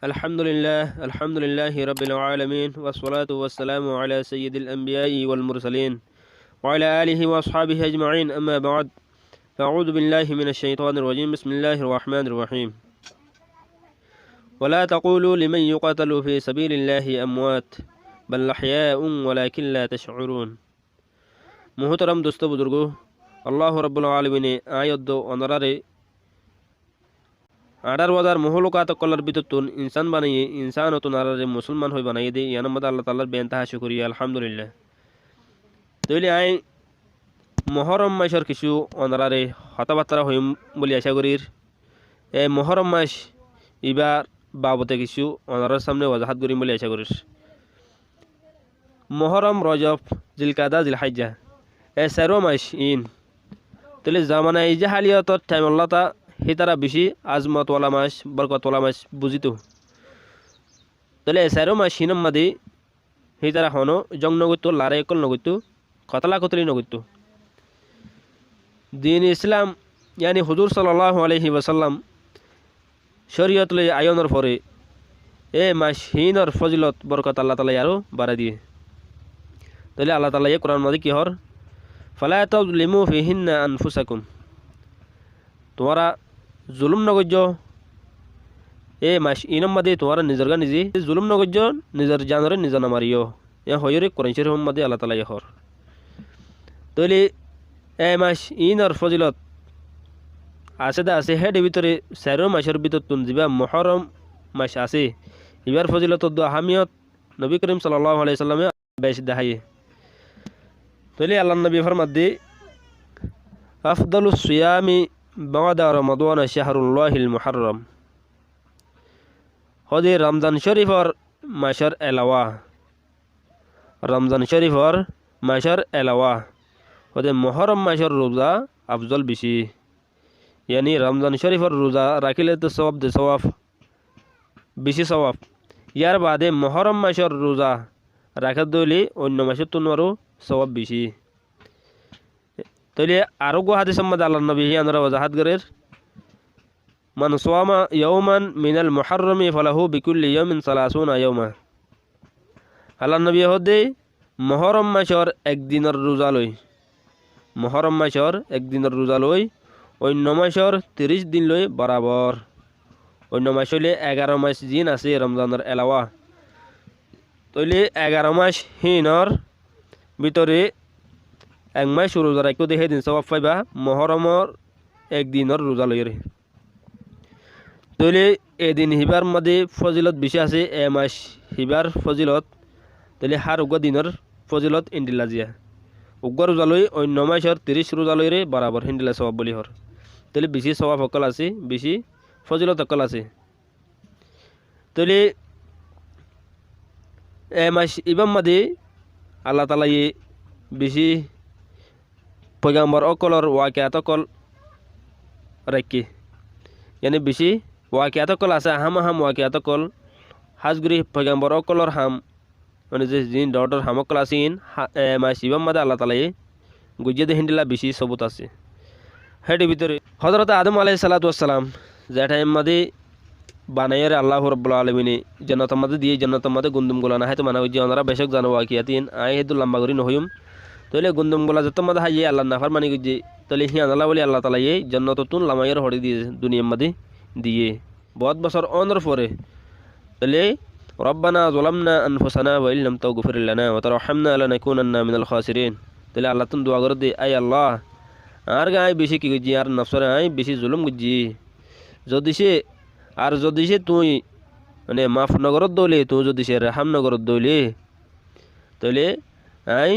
الحمد لله رب العالمين والصلاة والسلام على سيد الأنبياء والمرسلين وعلى آله وأصحابه أجمعين أما بعد فأعوذ بالله من الشيطان الرجيم بسم الله الرحمن الرحيم ولا تقولوا لمن يقتل في سبيل الله أموات بل أحياء ولكن لا تشعرون محترم دوست بزرگو الله رب العالمين آيات دو ونراري আডার ওয়াদার মহলুকাত কলার বিতুন ইনসান বানিয়ে ইনসান ও তুনারে মুসলমান হই বানাই দে ইয়ান মদ আল্লাহ তাআলার বেনতাহা শুকরিয়া আলহামদুলিল্লাহ তইলে আই মুহররম মাসের কিছু অনারে হতাবাত্রা হইম বলি আশা করির এই মুহররম মাস ইবার বাবতে কিছু অনারের সামনে ওয়াজাহাত করিম বলি আশা করির মুহররম রজব জিলকাদা জিলহিজ্জা এই চারো মাস ইন তইলে জামানা এই যে হালিয়াতর টাইম আল্লাহ তা হিতারা বেশি আজমত ওয়ালা মাস বরকত ওয়ালা মাস বুঝিত তাহলে এসারো মাস হিনম মাদি হিতারা হনো জং নগত্য লারে একল নগত্য কতলা কতলি নগত্য দিন ইসলাম ইয়ানি হুজুর সাল্লাল্লাহু আলাইহি ওয়াসাল্লাম শরীয়ত লই আয়নের পরে এ মাস হিনর ফজিলত বরকত আল্লাহ তাআলা আরো বাড়া দিয়ে তাহলে আল্লাহ তাআলা এই কোরআন মাদি কি হর ফালা তাযলিমু ফিহিন্না আনফুসাকুম তোমরা জুলুম নগজ্য এ মাস ইনম মাদে তোমার নিজের গা নিজে জুলুম নগজ্য নিজের জানরে নিজে নামারিও এ হয়রে কোরআন শরীফ মাদে আল্লাহ তাআলা ইহর তইলে এ মাস ইনর ফজিলত আছে দা আছে হেড ভিতরে চারো মাসের ভিতর তুন দিবা মুহররম মাস আছে ইবার ফজিলত দু আহমিয়ত নবী করিম সাল্লাল্লাহু আলাইহি সাল্লামে বেশ দেখায় তইলে আল্লাহ নবী ফরমাদে আফদালুস সিয়ামি بعد رمضان شهر الله المحرم خودی رمضان شریف اور ماشر علاوہ رمضان شریف اور ماشر علاوہ خودی محرم ماشر روزہ افضل بیشی یعنی رمضان شریف اور روزہ রাখিলে তো সওয়াব দে সওয়াব বেশি সওয়াব ইয়ার বাদে محرم মাসের রোজা রাখা দইলে অন্য মাসের তুলনায় সওয়াব বেশি তইলে আরো গো হাদিস সম্মদ আল্লাহ নবী আনরা ওয়াজাহাত করের মান সাওমা ইয়াওমান মিনাল মুহররমি ফালাহু বিকুল্লি ইয়ামিন 30 ইয়াওমা আল্লাহ নবী হদে মুহররম মাসের একদিনের রোজা লই মুহররম মাসের একদিনের রোজা লই অন্য মাসের 30 দিন লই বরাবর অন্য মাস হইলে 11 মাস দিন আছে রমজানের এলাওয়া তইলে 11 মাস হিনর ভিতরে এক মাস রোজা রাখো দেখে দিন সওয়াব পাইবা মুহররমর একদিনের রোজা লইরে তইলে এদিন হিবার মধ্যে ফজিলত বেশি আছে এ মাস হিবার ফজিলত তইলে হার উগ দিনের ফজিলত ইন্দিলাজিয়া উগ রোজা লই অন্য মাসের 30 রোজা লইরে বরাবর হিন্দিলা সওয়াব বলি হর তইলে বেশি সওয়াব হকল আছে বেশি ফজিলত হকল আছে তইলে এ মাস ইবাম মধ্যে আল্লাহ তাআলা বেশি পয়গম্বর অকলর ওয়াকিয়াত অকল রাখি ইয়ানি বেশি ওয়াকিয়াত অকল আছে হাম ওয়াকিয়াত অকল হাজগুরি পয়গম্বর অকলর হাম মানে যে জিন ডটর হাম অকল আসিন মাসিবাম মাদা আল্লাহ তাআলা গুজিয়ে হিন্দিলা বেশি সবুত আছে হেডি ভিতরে হযরত আদম আলাইহিস সালাতু ওয়াস সালাম যে টাইম মাদে বানায়ের আল্লাহ রাব্বুল আলামিন জান্নাত মাদে দিয়ে জান্নাত মাদে গুন্দুম গুলা না হয় তো মানা হইছে ওনারা বেশক জানো ওয়াকিয়াতিন আই হেদু লম্বা করি নহয়ুম তইলে গুন্দম বলা যত মধ্যে হাইয়ে আল্লাহ নাফার মানি গজে তইলে হিয়ান আল্লাহ বলি আল্লাহ তাআলা এই জান্নাত তুন লামায়ের হড়ি দিয়ে দুনিয়ার মধ্যে দিয়ে বহুত বছর অনর পরে তইলে রব্বানা যালামনা আনফুসানা ওয়া ইল্লাম তাগফির লানা ওয়া তারহামনা লানাকুনান্না মিনাল খাসিরিন তইলে আল্লাহ তুন দোয়া করে দে আই আল্লাহ আর গায় বেশি কি গজি আর নফসরে আই বেশি জুলুম গজি যদি সে তুই মানে মাফ নগরত দইলে তুই যদি সে রহম নগরত দইলে তইলে আই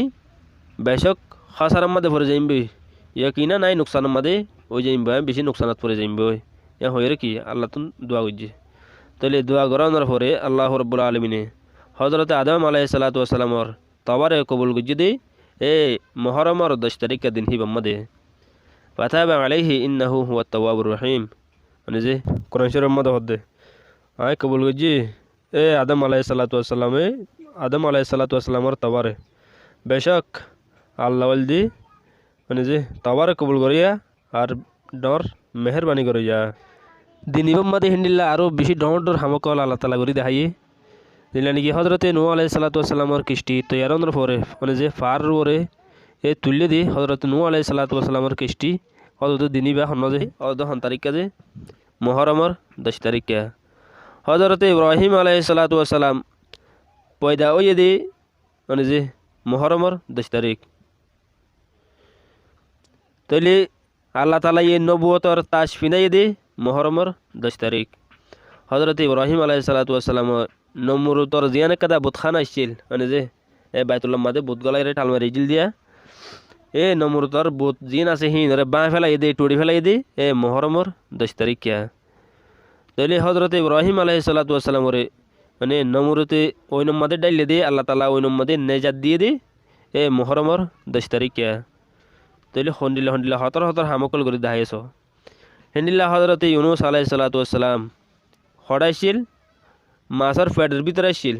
বেশক খাসারার মধ্যে পড়ে যাইবে ইয়াকিনা নাই নুকসানের মধ্যে ওই যাইবে বেশি নুকসানাত পড়ে যাইবে এ হইরে কি আল্লাহ তুন দোয়া করছে তাহলে দোয়া করানোর পরে আল্লাহ রাব্বুল আলামিন হযরত আদম আলাইহিস সালাতু ওয়াস সালামর তওবারে কবুল করছে দে এ মুহররমর 10 তারিখ দিন হিবাম মধ্যে ফাতাবা আলাইহি ইন্নাহু হুয়াত তাওয়াবুর রহিম মানে যে কোরআন শরীফের মধ্যে হদে আয় কবুল করছে এ আদম আলাইহিস সালাতু ওয়াস সালামর তওবারে বেশক আল্লাহ ওয়ালদি মানে যে তওবারে কবুল করিয়া আর ডর মেহেরবানি করিয়া দিনিবম মাদে হিন্দিল্লা আরও বেশি ডর হামকল আল্লাহ তালা করি দেখাইয়ে দিলা নাকি হজরতে নূহ আলাইহিস সালাতু ওয়াসসালামর কিস্তি তৈয়ারর পরে মানে যে ফার ওরে এ তুললে দি হজরত নূহ আলাইহিস সালাতু ওয়াসসালামর কিস্তি হজরত দিনিবা হনজে অর্ধ হন তারিখ কাজে মহরমর 10 তারিখে হজরত ইব্রাহিম আলাইহিস সালাতু ওয়াসসালাম পয়দা ওয়ে দি মানে যে মহরমর 10 তারিখ তৈলি আল্লাহ তালা এই নবুয়তর তাজ ফিনাই দি মহরমর 10 তারিখ হজরত ইব্রাহিম আলাইহিস সালাতু ওয়াসসালাম নমরুতর জিয়ানে কাদা বুতখানা আসছিল মানে যে এ বাইতুল্লাহ মাদে বুত গলাই রে টালমারি জিল দিয়া এ নমরুতর বুত জিন আছে হি রে বাঁ ফেলাই দে টুড়ি ফেলাই দি এ মহরমর 10 তারিখ কিয়া তৈলি হজরত ইব্রাহিম আলাইহিস সালাতু ওয়াসসালাম রে মানে নমরুতে ওই নম্মাদে ডাইলে দি আল্লাহ তালা ওই নম্মাদে নেজাত দিয়ে দি এ মহরমর 10 তারিখ কিয়া তৈলি হন্ডিলা হতর হামকল করে দেখাইছ হেন্ডিল্লা হজরত ইউনুস আলাইহিস সালাতু ওয়াসসালাম হড়াইছিল মাছের ফ্যাটের ভিতরে আসছিল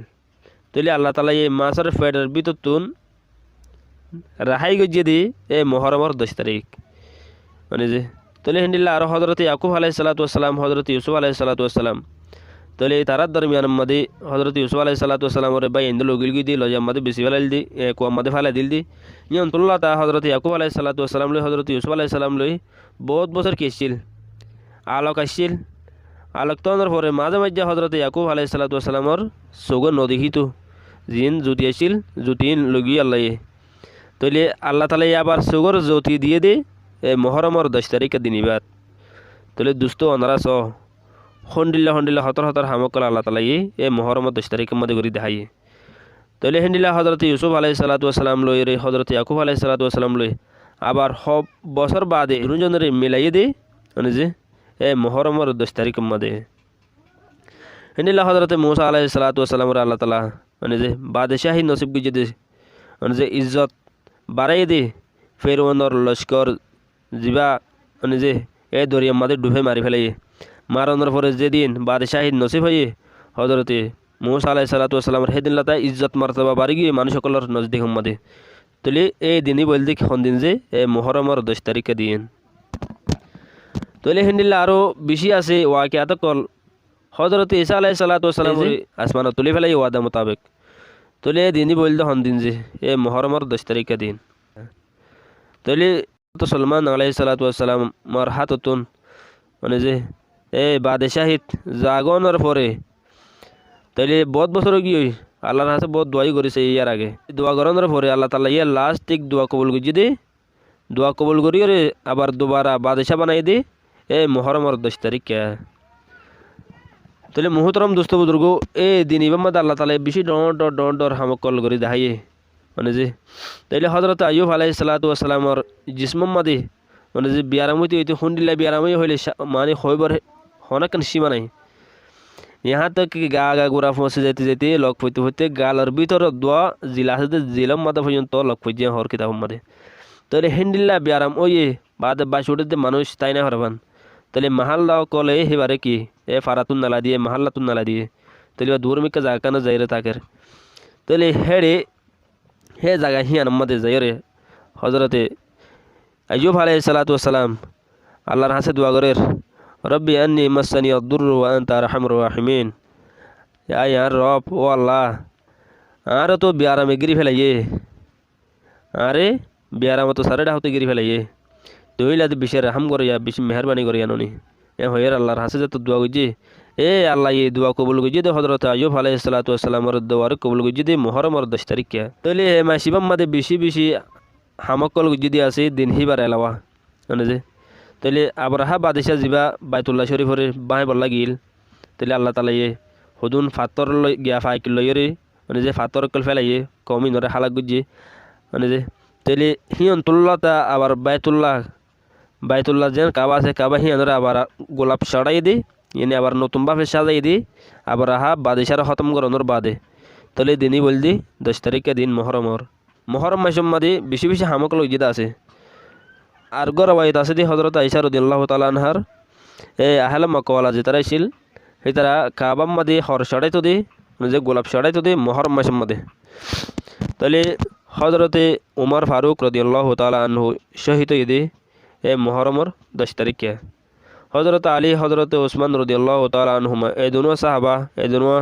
তৈলি আল্লাহ তালা এই মাছের ফ্যাটের ভিতর তুন রাহাই গজিয়ে দি এ মহরমর 10 তারিখ মানে যে তৈলি হেন্ডিল্লা আর হজরত ইয়াকুব আলাইহিস সালাতু ওয়াসসালাম হজরত ইউসুফ আলাইহিস সালাতু ওয়াসসালাম তৈলি তারার দরমিয়ান মাদে হজরত ইউসুফ আলাইহিস সালাতু ওয়াসসালাম ওরে বাই ইন্দুল গিল গি দি লজা মাদে বেশি ফেলাইল দি কুয়া মাদে ফেলাই দিল দি নিয়ন্তুল্লাহ তা হজরত ইয়াকুব আলাইহিস সালাতু ওয়াসসালাম লই হজরত ইউসুফ আলাইহিস সালাম লই বহুত বছর কেছিল আলোক আসছিল আলোক তনের পরে মাঝে মাঝে হজরত ইয়াকুব আলাইহিস সালাতু ওয়াসসালামর সগর নদেখিত জিন জুতি আসছিল জুতিন লগি আল্লাহ তৈলি আল্লাহ তালা আবার সগর জ্যোতি দিয়ে দে এ মহরমর 10 তারিখের দিনিবাদ তৈলি দুস্থ অনারা স হন্ডিল্লা হতর হামকল আল্লাহ তালা এ মহরমর 10 তারিখের মধ্যে করে দেখাইয়ে তৈলি হেন্ডিল্লা হজরত ইউসুফ আলাইহিস সালাতু ওয়াসসালাম লই রে হজরত ইয়াকুব আলাইহিস সালাতু ওয়াসসালাম লই আবার সব বছর বাদে দুজনের মিলাইয়ে দে মানে যে এ মহরমর 10 তারিখের মধ্যে হেন্ডিল্লা হজরত মুসা আলাইহিস সালাতু ওয়াসসালাম আল্লাহ তালা মানে যে বাদশাহী নসিব গুজে দে মানে যে ইজ্জত বাড়াই দে ফেরওয়ানোর লস্কর জিবা মানে যে এ দরিয়ার মাঝে ডুবে মারি ফেলাই মারানোর পরে যেদিন বাদশাহী নসিব হয়ে হজরতে মুসা আলাইহিস সালাতু ওয়াসসালামের সেদিন লাতা ইজ্জত মার্তবা বাড়ি গিয়ে মানুষ সকলের নজদিক মাদে তুলি এই দিনই বল দিক দিন যে এ মহরমর 10 তারিখে দিন তুলি হিন্দিল্লা আরও বেশি আছে ওয়াকিয়াত কল হজরত ঈসা আলাইহিস সালাতু ওয়াসসালাম আসমান তুলি ফেলাই ওয়াদা মোতাবেক তুলি এই দিনই বল দিন যে এ মহরমর 10 তারিখে দিন তুলি তো সলমান আলাইহিস সালাতু ওয়াসসালাম মার হাততুন মানে যে এ বাদশাহিত জাগনের পরে তাইলে বহুত বছর গিয়ে আল্লাহর হাতে বহুত দোয়াই করেছে ইয়ার আগে দোয়া করানোর পরে আল্লাহ তালা ইয়ার লাস্ট ঠিক দোয়া কবুল করছি দে দোয়া কবুল করি রে আবার দুবারা বাদশা বানাই দে এ মহরমর 10 তারিখ কে তাহলে মুহতরম দোস্ত বুজুর্গ এ দিন ইবামদ আল্লাহ তালা বেশি ডর হামকল করে দেখাইয়ে মানে যে তাইলে হজরত আইয়ুব আলাইহিস সালাতু ওয়াসসালামর জিসমম মাদে মানে যে বিয়ারামতি হইতে হুন্ডিল্লা বিয়ারামই হইলে মানে হইবার হনাকেন সীমা নাই यहाँ तक कि गा गुरा फंसे जाते लग फैते गालर भीतर दोआ जिला जिलम मादा पर्यন্ত লগ ফইজে হর কিতাব মাদে তাহলে হেন্ডিল্লা বিয়ারাম ওয়ে বাদে বাসুড়ে মানুষ তাই না হরবান তাহলে মাহাল্লা কলে হেবারে কি এ ফারাতুন নালা দিয়ে মাহাল্লাতুন নালা দিয়ে তাহলে দূরমিকা জায়গা না যাইরে তাকের তাহলে হেড়ে হে জায়গা হিয়ান মাদে যাইরে হজরতে আইয়ুব আলাইহিস সালাতু ওয়াসসালাম আল্লাহর হাসে দোয়া করের রব্বি আন্নি মাসানি আদ-দুররু ওয়া আনতা আরহামুর রাহিমিন ইয়ার রব ও আল্লাহ আর তো বিয়ারামে গিরি ফেলাইয়ে আরে বিয়ারাম তো সারেডা হতে গিরি ফেলাইয়ে তুইলা তো বেশি রহম করে বেশি মেহরবানি করে আনুনি এ হয়ের আল্লাহর হাসে যত দোয়া করছি এ আল্লাহ এই দোয়া কবুল করছি দে হজরত আইয়ুব আলাইহিস সালাতু ওয়াসসালামের দোয়ার কবুল করছি দে মুহররমর 10 তারিখ কে তাহলে হে মাসিবাম মাদে বেশি হামকল যদি আছে দিন হিবার এলাওয়া মানে যে তাহলে আবরাহা বাদশা যিবা বাইতুল্লাহ শরীফরে বাঁই বল লাগিল তাহলে আল্লাহ তালা হদুন ফাতর গিয়া ফাইকিল লইরে মানে যে ফাতর কল ফেলাইয়ে কমি নরে হালাক গুজিয়ে মানে যে তাহলে হিয়ন্তুল্লাহটা আবার বাইতুল্লাহ যেন কাবা আছে কাবা হিয়ানরে আবার গোলাপ সাড়াই দি এনে আবার নতুনভাবে সাজাই দি আবার আহা বাদশার খতম করানোর বাদে তাহলে দিনই বল দি 10 তারিখে দিন মহরম মাসের মাঝে বেশি হামক লইজিদা আছে আর গরবাইত আছে দি হজরত আয়েশা রাদিয়াল্লাহু তাআলা আনহার এ আহলে মক্কাওয়ালা যে তারা ছিল সেই তারা কাবাম মাদে হর সাড়াই তো দি যে গোলাপ সাড়াই তো দি মহরম মাসের মাদে তাহলে হজরতে উমর ফারুক রাদিয়াল্লাহু তাআলা আনহু শহীদ হয়ে দি এ মহরমর 10 তারিখে হজরত আলী হজরত ওসমান রদিয়াল্লাহু তাআলা আনহুমা এই দুনো সাহাবা এই দুনো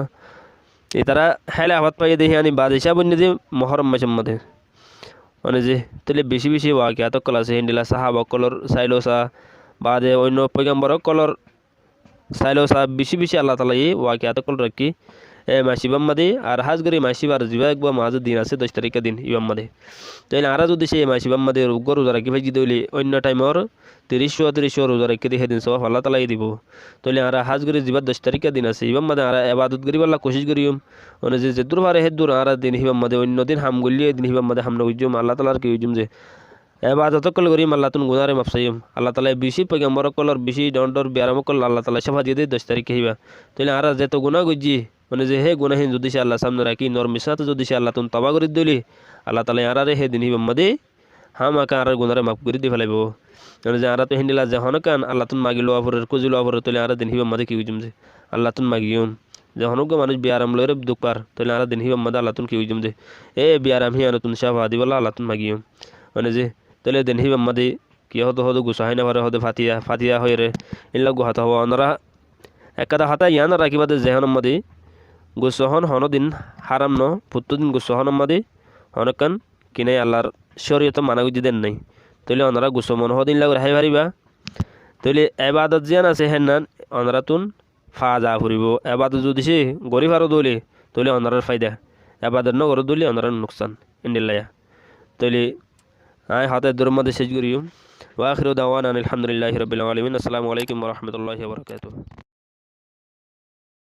তারা হেলে আবাদ পাইয়ে দেখি আনি বাদিশা বন্য যে মহরম মাসের মধ্যে মানে যে তাহলে বেশি বেশি ওয়াকিয়াত কল আছে হিন্দিলা সাহাবা কলর সাইলোসা বাদে অন্য পয়গম্বর কলর সাইলোসা বেশি বেশি আল্লাহ তালা এই ওয়াকিয়াত কল রাখি মাসিবাম মাদে আর হাজ করে মাসিবার জিবা একবার মাঝে দিন আছে 10 তারিখের দিন ইবাম মাদে তাইলে আরা যদি সেই মাসিবাম মাদে রোজা রাখি ভাই দিলে অন্য টাইমর 30 রোজা রাখি দিয়ে দিন সব আল্লাহ তালাই দিব তাইলে আরা হাজ করে জিবার 10 তারিখের দিন আছে ইবাম মাদে আরা এবাদত করি বল্লা কোশিশ করিম মানে যে যেদুর পারে হেদুর আরা দিন হিবাম মাদে অন্য দিন হাম গলিয়ে দিন হিবাম মাদে হাম নজুম আল্লাহ তালার কি উজুম যে এবাদত কল করিম আল্লাহ তুন গুনারে মাফসাইম আল্লাহ তালা বেশি পয়গম্বর কলর বেশি দণ্ডর ব্যারাম কল আল্লাহ তালা সভা দিয়ে 10 তারিখে হিবা তাইলে আরা যেত গুনাহ গজি মানে যে হে গুনাহীন যদি সে আল্লাহ সামনে রাখি নর মিসাতে যদি সে আল্লাহ তুন তবা করে দিলি আল্লাহ তালা আরারে হে দিন হিবাম মাদে হাম আকা আর গুনারে মাফ করে দি ফেলাইব মানে যে আরা তো হিন্দিলা যে হনকান আল্লাহ তুন মাগিলো আফরের কুজিলো আফরের তাইলে আরা দিন হিবাম মাদে কি উজুম যে আল্লাহ তুন মাগিউন যে হনক মানুষ বিয়ারাম লইরে দুঃখ পার তাইলে আরা দিন হিবাম মাদে আল্লাহ তুন কি উজুম যে বিয়ারাম হি আনো তুন সাফা দিবলা আল্লাহ তুন মাগিউন মানে যে তাহলে দিন হিবাম মাদে কি হতো হতো গুসাহাই না পারে হতে ফাতিয়া হয়ে রে ইনলা গুহাতা হওয়া ওনারা একাদা হাতা ইয়ান রাখিবাদে জেহনম মাদে গুসহন হনদিন হারাম ন প্রত্যেকদিন গুসহন মাদে হনকান কিনে আল্লাহর শরীয়ত মানা গুজি দেন নাই তাহলে ওনারা গুসো মন হদিন লাগ রাহাই পারিবা তাহলে এবাদত জিয়ান আছে হেনান ওনারা তুন ফা যা ফুরিব এবাদত যদি সে গরিব আরো দলে তাহলে ওনারার ফায়দা এবাদত ন গর দলে ওনারার নোকসান ইন্দিল্লায়া তাহলে আয় হাতে দূর মধ্যে শেষ করিও ওয়া আখিরু দাওয়ানা আলহামদুলিল্লাহি রাব্বিল আলামিন আসসালামু আলাইকুম ওয়া রাহমাতুল্লাহি ওয়া বারাকাতুহু।